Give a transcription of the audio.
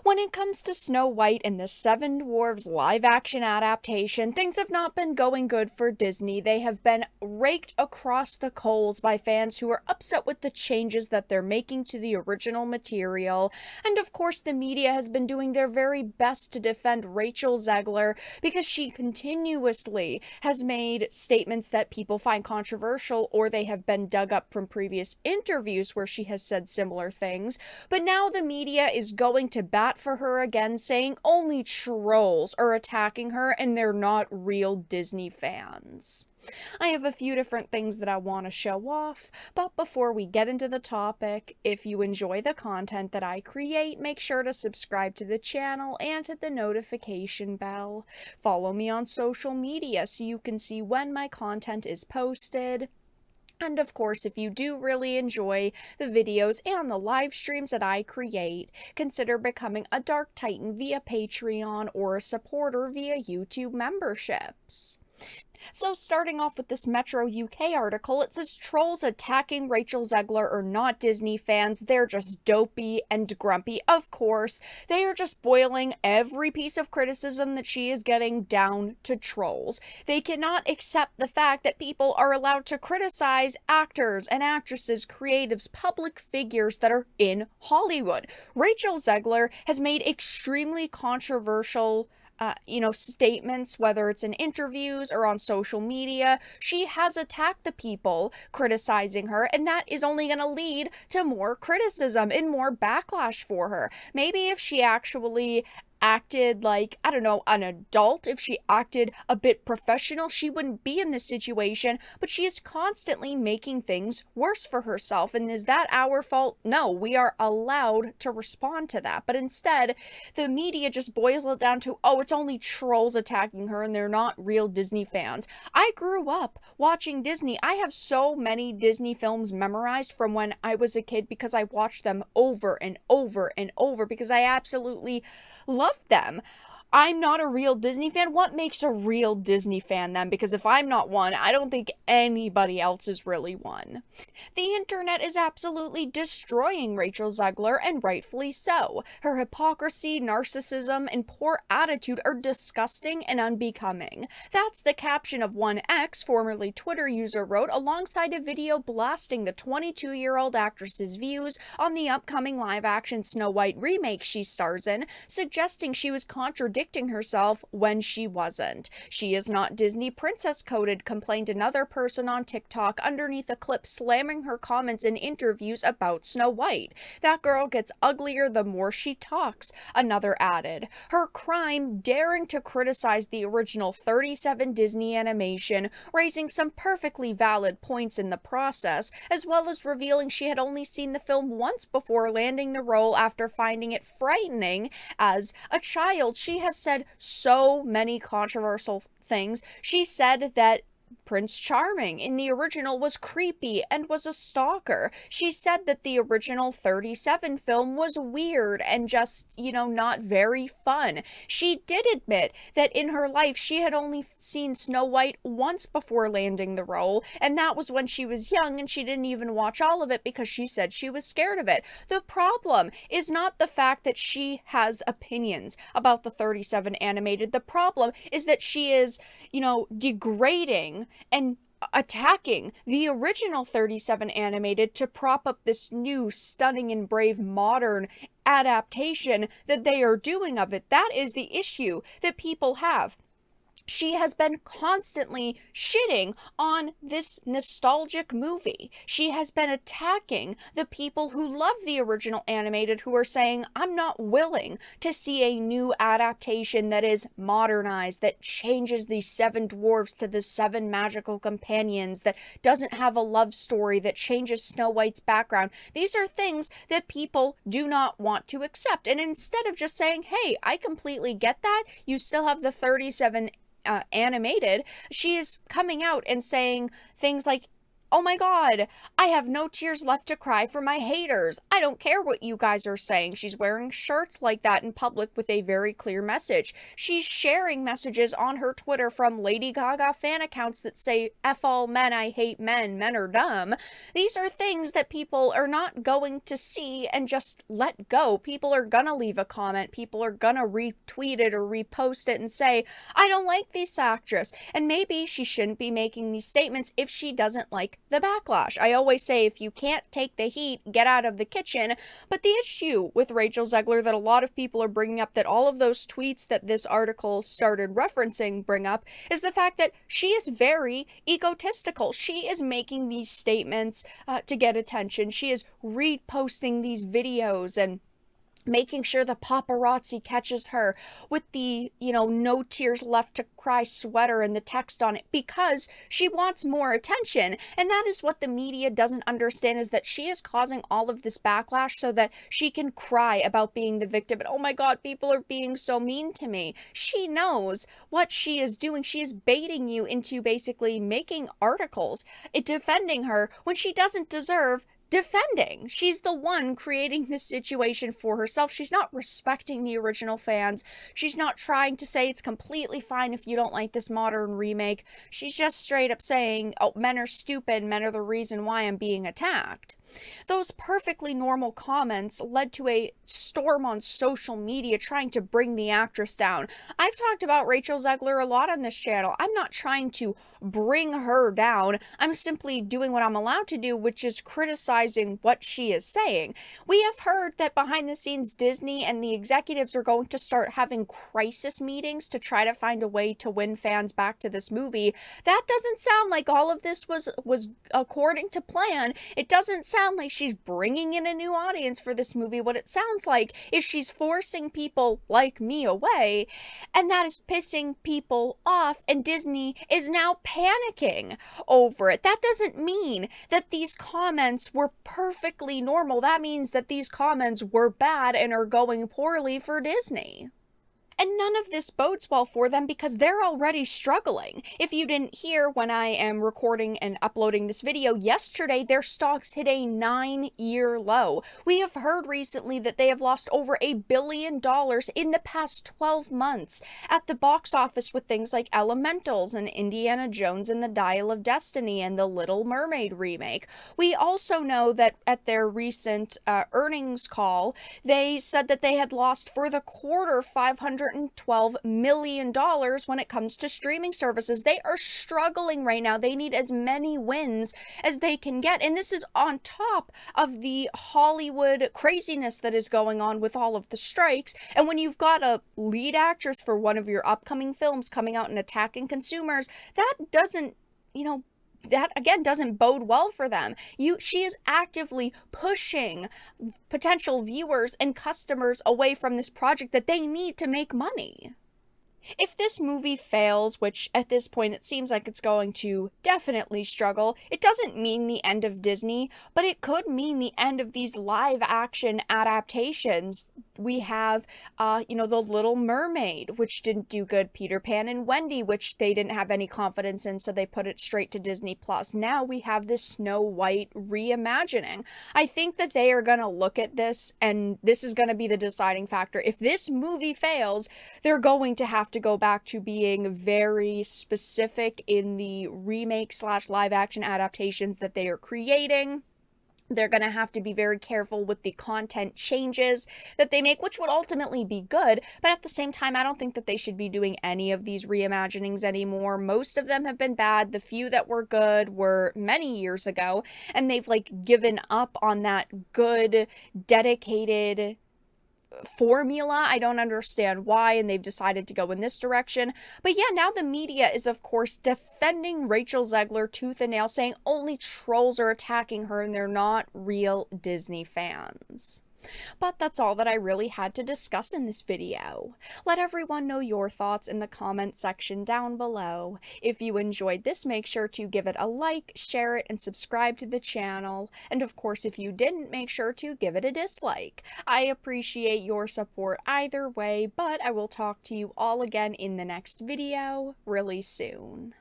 When it comes to Snow White and the Seven Dwarfs live-action adaptation, things have not been going good for Disney. They have been raked across the coals by fans who are upset with the changes that they're making to the original material. And of course, the media has been doing their very best to defend Rachel Zegler because she continuously has made statements that people find controversial, or they have been dug up from previous interviews where she has said similar things. But now the media is going to bat for her again, saying only trolls are attacking her and they're not real Disney fans. I have a few different things that I want to show off, but before we get into the topic, if you enjoy the content that I create, make sure to subscribe to the channel and hit the notification bell. Follow me on social media so you can see when my content is posted. And of course, if you do really enjoy the videos and the live streams that I create, consider becoming a Dark Titan via Patreon or a supporter via YouTube memberships. So starting off with this Metro UK article, it says trolls attacking Rachel Zegler are not Disney fans, they're just dopey and grumpy. Of course, they are just boiling every piece of criticism that she is getting down to trolls. They cannot accept the fact that people are allowed to criticize actors and actresses, creatives, public figures that are in Hollywood. Rachel Zegler has made extremely controversial statements, whether it's in interviews or on social media. She has attacked the people criticizing her, and that is only going to lead to more criticism and more backlash for her. Maybe if she actually acted like, I don't know, an adult, if she acted a bit professional, she wouldn't be in this situation, but she is constantly making things worse for herself. And is that our fault? No, we are allowed to respond to that. But instead, the media just boils it down to, oh, it's only trolls attacking her and they're not real Disney fans. I grew up watching Disney. I have so many Disney films memorized from when I was a kid because I watched them over and over and over because I absolutely love them. I'm not a real Disney fan. What makes a real Disney fan then? Because if I'm not one, I don't think anybody else is really one. The internet is absolutely destroying Rachel Zegler, and rightfully so. Her hypocrisy, narcissism, and poor attitude are disgusting and unbecoming. That's the caption of one X, formerly Twitter user, wrote alongside a video blasting the 22-year-old actress's views on the upcoming live-action Snow White remake she stars in, suggesting she was contradicting herself when she wasn't. She is not Disney princess coded, complained another person on TikTok underneath a clip slamming her comments in interviews about Snow White. That girl gets uglier the more she talks, another added. Her crime, daring to criticize the original 37 Disney animation, raising some perfectly valid points in the process, as well as revealing she had only seen the film once before landing the role after finding it frightening as a child. She has said so many controversial things. She said that Prince Charming in the original was creepy and was a stalker. She said that the original 37 film was weird and just, not very fun. She did admit that in her life she had only seen Snow White once before landing the role, and that was when she was young and she didn't even watch all of it because she said she was scared of it. The problem is not the fact that she has opinions about the 37 animated. The problem is that she is, degrading and attacking the original 37 animated to prop up this new, stunning and brave modern adaptation that they are doing of it. That is the issue that people have. She has been constantly shitting on this nostalgic movie. She has been attacking the people who love the original animated, who are saying, I'm not willing to see a new adaptation that is modernized, that changes the seven dwarves to the seven magical companions, that doesn't have a love story, that changes Snow White's background. These are things that people do not want to accept. And instead of just saying, hey, I completely get that, you still have the 37 animated, she is coming out and saying things like, Oh my god, I have no tears left to cry for my haters. I don't care what you guys are saying. She's wearing shirts like that in public with a very clear message. She's sharing messages on her Twitter from Lady Gaga fan accounts that say, F all men, I hate men, men are dumb. These are things that people are not going to see and just let go. People are gonna leave a comment. People are gonna retweet it or repost it and say, I don't like this actress. And maybe she shouldn't be making these statements if she doesn't like the backlash. I always say, if you can't take the heat, get out of the kitchen. But the issue with Rachel Zegler that a lot of people are bringing up, that all of those tweets that this article started referencing bring up, is the fact that she is very egotistical. She is making these statements to get attention. She is reposting these videos and making sure the paparazzi catches her with the, no tears left to cry sweater and the text on it, because she wants more attention. And that is what the media doesn't understand, is that she is causing all of this backlash so that she can cry about being the victim. And oh my god, people are being so mean to me. She knows what she is doing. She is baiting you into basically making articles defending her when she doesn't deserve defending. She's the one creating this situation for herself. She's not respecting the original fans. She's not trying to say it's completely fine if you don't like this modern remake. She's just straight up saying, oh, men are stupid, men are the reason why I'm being attacked. Those perfectly normal comments led to a storm on social media trying to bring the actress down. I've talked about Rachel Zegler a lot on this channel. I'm not trying to bring her down. I'm simply doing what I'm allowed to do, which is criticizing what she is saying. We have heard that behind the scenes, Disney and the executives are going to start having crisis meetings to try to find a way to win fans back to this movie. That doesn't sound like all of this was according to plan. It doesn't sound like she's bringing in a new audience for this movie. What it sounds like is she's forcing people like me away, and that is pissing people off, and Disney is now panicking over it. That doesn't mean that these comments were perfectly normal. That means that these comments were bad and are going poorly for Disney. And none of this bodes well for them because they're already struggling. If you didn't hear, when I am recording and uploading this video yesterday, their stocks hit a 9-year low. We have heard recently that they have lost over $1 billion in the past 12 months at the box office with things like Elementals and Indiana Jones and the Dial of Destiny and the Little Mermaid remake. We also know that at their recent earnings call, they said that they had lost for the quarter $512 million when it comes to streaming services. They are struggling right now. They need as many wins as they can get. And this is on top of the Hollywood craziness that is going on with all of the strikes. And when you've got a lead actress for one of your upcoming films coming out and attacking consumers, that doesn't, that again doesn't bode well for them. She is actively pushing potential viewers and customers away from this project that they need to make money. If this movie fails, which at this point it seems like it's going to definitely struggle, it doesn't mean the end of Disney, but it could mean the end of these live action adaptations. We have, The Little Mermaid, which didn't do good, Peter Pan and Wendy, which they didn't have any confidence in, so they put it straight to Disney Plus. Now we have this Snow White reimagining. I think that they are going to look at this, and this is going to be the deciding factor. If this movie fails, they're going to have to go back to being very specific in the remake / live action adaptations that they are creating. They're going to have to be very careful with the content changes that they make, which would ultimately be good. But at the same time, I don't think that they should be doing any of these reimaginings anymore. Most of them have been bad. The few that were good were many years ago, and they've given up on that good, dedicated formula. I don't understand why, and they've decided to go in this direction. But yeah, now the media is of course defending Rachel Zegler tooth and nail, saying only trolls are attacking her and they're not real Disney fans. But that's all that I really had to discuss in this video. Let everyone know your thoughts in the comment section down below. If you enjoyed this, make sure to give it a like, share it, and subscribe to the channel. And of course, if you didn't, make sure to give it a dislike. I appreciate your support either way, but I will talk to you all again in the next video really soon.